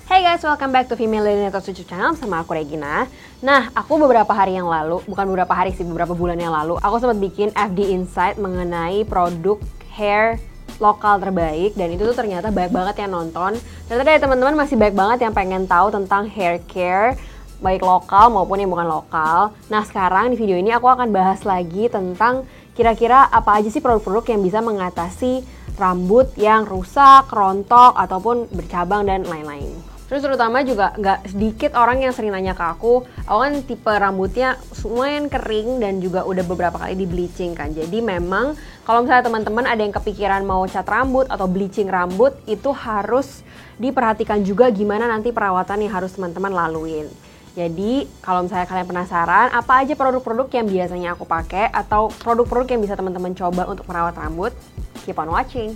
Hey guys, welcome back to Female Leaders YouTube Channel sama aku Regina. Nah, aku beberapa hari yang lalu, bukan beberapa hari sih, beberapa bulan yang lalu, aku sempat bikin FD Insight mengenai produk hair lokal terbaik, dan itu tuh ternyata banyak banget yang nonton. Ternyata dari teman-teman masih banyak banget yang pengen tahu tentang hair care, baik lokal maupun yang bukan lokal. Nah, sekarang di video ini aku akan bahas lagi tentang kira-kira apa aja sih produk-produk yang bisa mengatasi rambut yang rusak, rontok, ataupun bercabang dan lain-lain. Terus terutama juga nggak sedikit orang yang sering nanya ke aku kan tipe rambutnya lumayan kering dan juga udah beberapa kali di bleaching kan. Jadi memang kalau misalnya teman-teman ada yang kepikiran mau cat rambut atau bleaching rambut, itu harus diperhatikan juga gimana nanti perawatan yang harus teman-teman laluin. Jadi kalau misalnya kalian penasaran apa aja produk-produk yang biasanya aku pakai atau produk-produk yang bisa teman-teman coba untuk merawat rambut, keep on watching.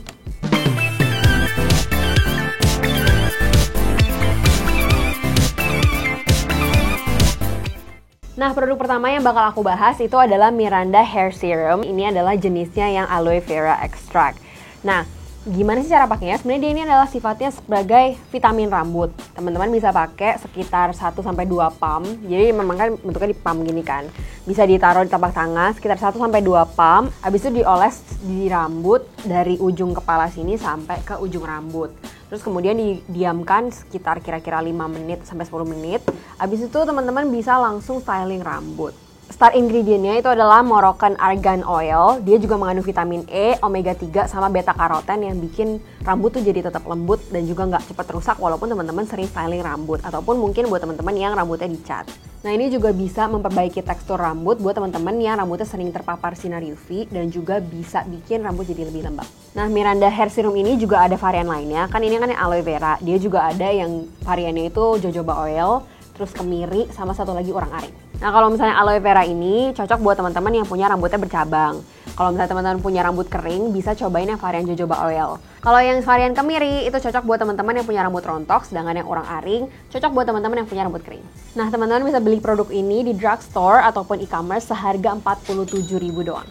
Nah, produk pertama yang bakal aku bahas itu adalah Miranda Hair Serum. Ini adalah jenisnya yang aloe vera extract. Nah, gimana sih cara pakainya? Sebenarnya dia ini adalah sifatnya sebagai vitamin rambut. Teman-teman bisa pakai sekitar 1-2 pump. Jadi memang kan bentuknya di pump gini kan. Bisa ditaruh di telapak tangan sekitar 1-2 pump. Habis itu dioles di rambut dari ujung kepala sini sampai ke ujung rambut. Terus kemudian didiamkan sekitar kira-kira 5 menit sampai 10 menit. Habis itu teman-teman bisa langsung styling rambut. Start ingredientnya itu adalah Moroccan Argan Oil. Dia juga mengandung vitamin E, omega 3, sama beta karoten yang bikin rambut tuh jadi tetap lembut dan juga nggak cepat rusak walaupun teman-teman sering styling rambut. Ataupun mungkin buat teman-teman yang rambutnya dicat. Nah, ini juga bisa memperbaiki tekstur rambut buat teman-teman yang rambutnya sering terpapar sinar UV dan juga bisa bikin rambut jadi lebih lembab. Nah, Miranda Hair Serum ini juga ada varian lainnya. Kan ini kan yang aloe vera. Dia juga ada yang variannya itu jojoba oil, terus kemiri, sama satu lagi orang-aring. Nah, kalau misalnya aloe vera ini cocok buat teman-teman yang punya rambutnya bercabang. Kalau misalnya teman-teman punya rambut kering, bisa cobain yang varian jojoba oil. Kalau yang varian kemiri itu cocok buat teman-teman yang punya rambut rontok, sedangkan yang orang-aring cocok buat teman-teman yang punya rambut kering. Nah, teman-teman bisa beli produk ini di drugstore ataupun e-commerce seharga 47.000 doang.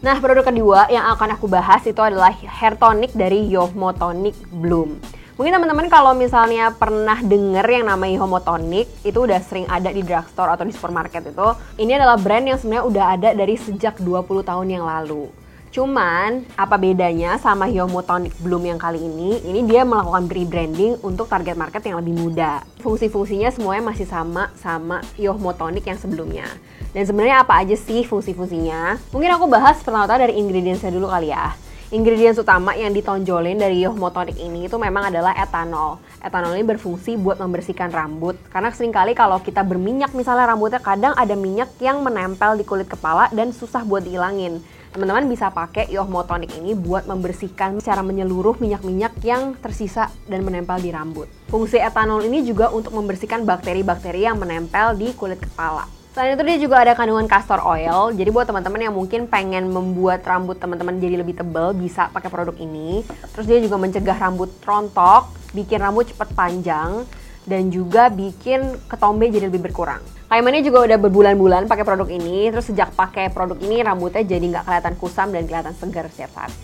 Nah, produk kedua yang akan aku bahas itu adalah hair tonic dari Yohmo Tonic Bloom. Mungkin teman-teman kalau misalnya pernah denger yang namanya Yohmo Tonic, itu udah sering ada di drugstore atau di supermarket itu. Ini adalah brand yang sebenarnya udah ada dari sejak 20 tahun yang lalu. Cuman, apa bedanya sama Yohmo Tonic Bloom yang kali ini? Ini dia melakukan rebranding untuk target market yang lebih muda. Fungsi-fungsinya semuanya masih sama Yohmo Tonic yang sebelumnya. Dan sebenarnya apa aja sih fungsi-fungsinya? Mungkin aku bahas pertama-tama dari ingredientsnya dulu kali ya. Ingredients utama yang ditonjolin dari Yohmo Tonic ini itu memang adalah etanol. Etanol ini berfungsi buat membersihkan rambut. Karena seringkali kalau kita berminyak misalnya rambutnya kadang ada minyak yang menempel di kulit kepala dan susah buat dihilangin. Teman-teman bisa pakai Yohmo Tonic ini buat membersihkan secara menyeluruh minyak-minyak yang tersisa dan menempel di rambut. Fungsi etanol ini juga untuk membersihkan bakteri-bakteri yang menempel di kulit kepala. Selain itu dia juga ada kandungan castor oil. Jadi buat teman-teman yang mungkin pengen membuat rambut teman-teman jadi lebih tebal, bisa pakai produk ini. Terus dia juga mencegah rambut rontok, bikin rambut cepat panjang, dan juga bikin ketombe jadi lebih berkurang. Kaimannya juga udah berbulan-bulan pakai produk ini. Terus sejak pakai produk ini rambutnya jadi nggak kelihatan kusam dan kelihatan segar setiap saat.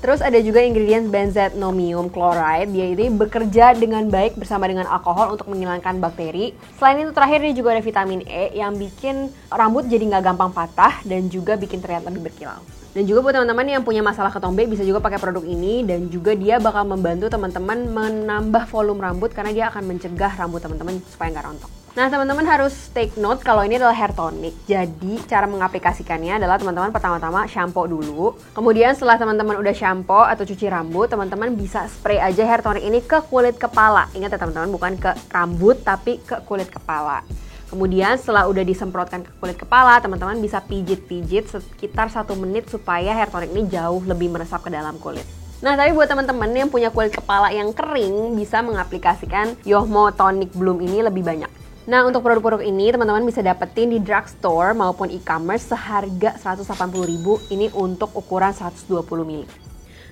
Terus ada juga ingredient benzenomium chloride. Dia ini bekerja dengan baik bersama dengan alkohol untuk menghilangkan bakteri. Selain itu terakhir dia juga ada vitamin E yang bikin rambut jadi nggak gampang patah dan juga bikin terlihat lebih berkilau. Dan juga buat teman-teman yang punya masalah ketombe bisa juga pakai produk ini, dan juga dia bakal membantu teman-teman menambah volume rambut karena dia akan mencegah rambut teman-teman supaya nggak rontok. Nah, teman-teman harus take note kalau ini adalah hair tonic. Jadi, cara mengaplikasikannya adalah teman-teman pertama-tama shampoo dulu. Kemudian setelah teman-teman udah shampoo atau cuci rambut, teman-teman bisa spray aja hair tonic ini ke kulit kepala. Ingat ya teman-teman, bukan ke rambut tapi ke kulit kepala. Kemudian setelah udah disemprotkan ke kulit kepala, teman-teman bisa pijit-pijit sekitar 1 menit supaya hair tonic ini jauh lebih meresap ke dalam kulit. Nah, tapi buat teman-teman yang punya kulit kepala yang kering, bisa mengaplikasikan Yohmo Tonic Bloom ini lebih banyak. Nah, untuk produk-produk ini teman-teman bisa dapetin di drugstore maupun e-commerce seharga 180.000. Ini untuk ukuran 120 ml.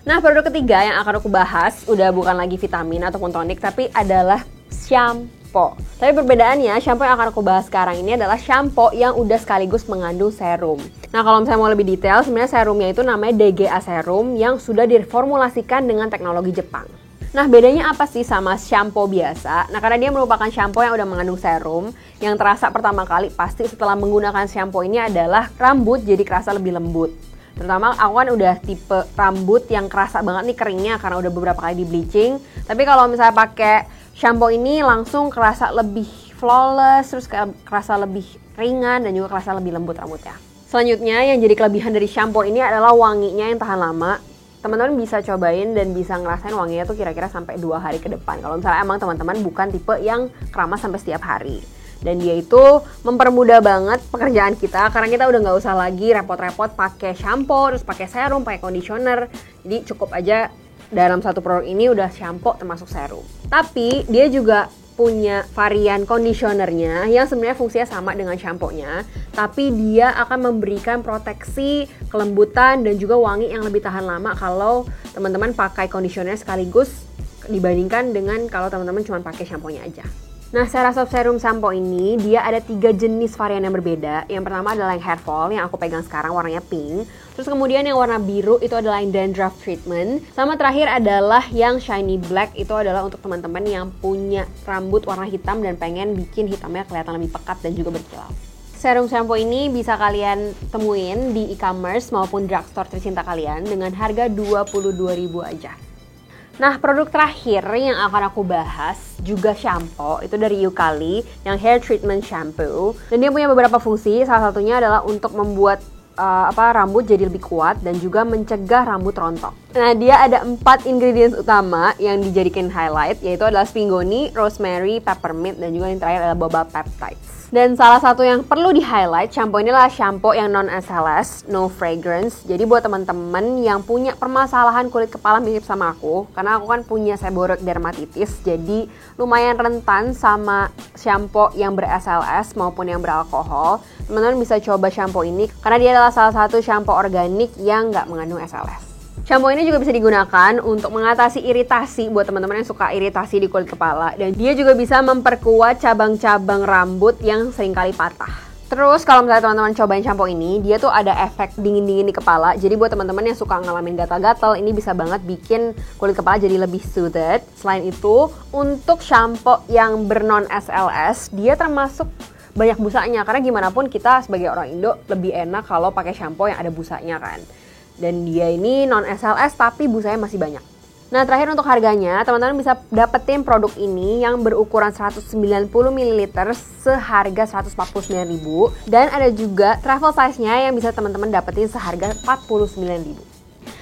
Nah, produk ketiga yang akan aku bahas udah bukan lagi vitamin ataupun tonik, tapi adalah shampoo. Tapi perbedaannya, shampoo yang akan aku bahas sekarang ini adalah shampoo yang udah sekaligus mengandung serum. Nah, kalau misalnya mau lebih detail, sebenarnya serumnya itu namanya DGA Serum yang sudah diformulasikan dengan teknologi Jepang. Nah, bedanya apa sih sama shampoo biasa? Nah, karena dia merupakan shampoo yang udah mengandung serum, yang terasa pertama kali pasti setelah menggunakan shampoo ini adalah rambut jadi kerasa lebih lembut. Terutama aku kan udah tipe rambut yang kerasa banget nih keringnya karena udah beberapa kali di bleaching. Tapi kalau misalnya pakai shampoo ini langsung kerasa lebih flawless, terus kerasa lebih ringan dan juga kerasa lebih lembut rambutnya. Selanjutnya yang jadi kelebihan dari shampoo ini adalah wanginya yang tahan lama. Teman-teman bisa cobain dan bisa ngerasain wanginya tuh kira-kira sampai 2 hari ke depan. Kalau misalnya emang teman-teman bukan tipe yang keramas sampai setiap hari. Dan dia itu mempermudah banget pekerjaan kita karena kita udah nggak usah lagi repot-repot pakai shampoo, terus pakai serum, pakai conditioner. Jadi cukup aja dalam satu produk ini udah shampoo termasuk serum. Tapi dia juga punya varian conditionernya yang sebenarnya fungsinya sama dengan shampoo-nya, tapi dia akan memberikan proteksi, kelembutan, dan juga wangi yang lebih tahan lama kalau teman-teman pakai conditioner sekaligus dibandingkan dengan kalau teman-teman cuma pakai shampoo-nya aja. Nah, CeraSoft Serum Shampoo ini dia ada 3 jenis varian yang berbeda. Yang pertama adalah yang hair fall yang aku pegang sekarang warnanya pink. Terus kemudian yang warna biru itu adalah yang dandruff treatment. Sama terakhir adalah yang shiny black, itu adalah untuk teman-teman yang punya rambut warna hitam dan pengen bikin hitamnya kelihatan lebih pekat dan juga berkilau. Serum shampoo ini bisa kalian temuin di e-commerce maupun drugstore tercinta kalian dengan harga 22.000 aja. Nah, produk terakhir yang akan aku bahas juga shampoo, itu dari Youcali yang hair treatment shampoo. Dan dia punya beberapa fungsi, salah satunya adalah untuk membuat rambut jadi lebih kuat dan juga mencegah rambut rontok. Nah, dia ada 4 ingredients utama yang dijadikan highlight, yaitu adalah spingonii, rosemary, peppermint, dan juga yang terakhir adalah boba peptides. Dan salah satu yang perlu di-highlight, shampoo ini adalah shampoo yang non-SLS, no fragrance. Jadi buat teman-teman yang punya permasalahan kulit kepala mirip sama aku, karena aku kan punya seborrheic dermatitis, jadi lumayan rentan sama shampoo yang ber-SLS maupun yang beralkohol. Teman-teman bisa coba shampoo ini, karena dia adalah salah satu shampoo organik yang nggak mengandung SLS. Shampoo ini juga bisa digunakan untuk mengatasi iritasi buat teman-teman yang suka iritasi di kulit kepala. Dan dia juga bisa memperkuat cabang-cabang rambut yang seringkali patah. Terus kalau misalnya teman-teman cobain shampoo ini, dia tuh ada efek dingin-dingin di kepala. Jadi buat teman-teman yang suka ngalamin gatal-gatal, ini bisa banget bikin kulit kepala jadi lebih soothed. Selain itu, untuk shampoo yang bernon SLS, dia termasuk banyak busanya. Karena gimana pun kita sebagai orang Indo lebih enak kalau pakai shampoo yang ada busanya kan. Dan dia ini non SLS tapi busanya masih banyak. Nah, terakhir untuk harganya, teman-teman bisa dapetin produk ini yang berukuran 190 ml seharga 149.000 dan ada juga travel size-nya yang bisa teman-teman dapetin seharga 49.000.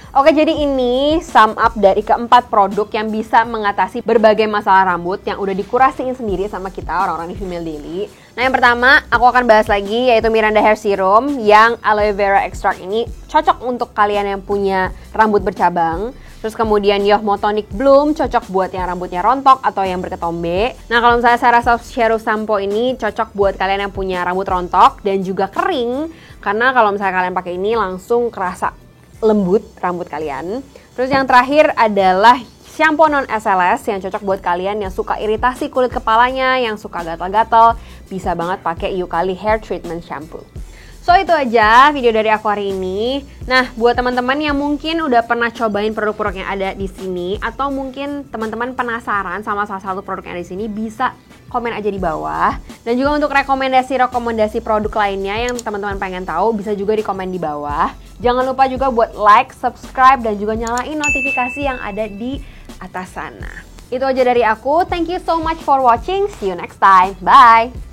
Oke, jadi ini sum up dari keempat produk yang bisa mengatasi berbagai masalah rambut yang udah dikurasiin sendiri sama kita orang-orang di Female Daily. Nah, yang pertama aku akan bahas lagi yaitu Miranda Hair Serum yang aloe vera extract ini cocok untuk kalian yang punya rambut bercabang. Terus kemudian Yohmo Tonic Bloom cocok buat yang rambutnya rontok atau yang berketombe. Nah, kalau misalnya CeraSoft Serum Shampoo ini cocok buat kalian yang punya rambut rontok dan juga kering. Karena kalau misalnya kalian pakai ini langsung kerasa lembut rambut kalian. Terus yang terakhir adalah shampoo non SLS yang cocok buat kalian yang suka iritasi kulit kepalanya, yang suka gatal-gatal, bisa banget pakai Youcali Hair Treatment Shampoo. So itu aja video dari aku hari ini. Nah, buat teman-teman yang mungkin udah pernah cobain produk-produk yang ada di sini atau mungkin teman-teman penasaran sama salah satu produk yang ada di sini, bisa komen aja di bawah. Dan juga untuk rekomendasi produk lainnya yang teman-teman pengen tahu, bisa juga di komen di bawah. Jangan lupa juga buat like, subscribe, dan juga nyalain notifikasi yang ada di atas sana. Itu aja dari aku. Thank you so much for watching. See you next time. Bye!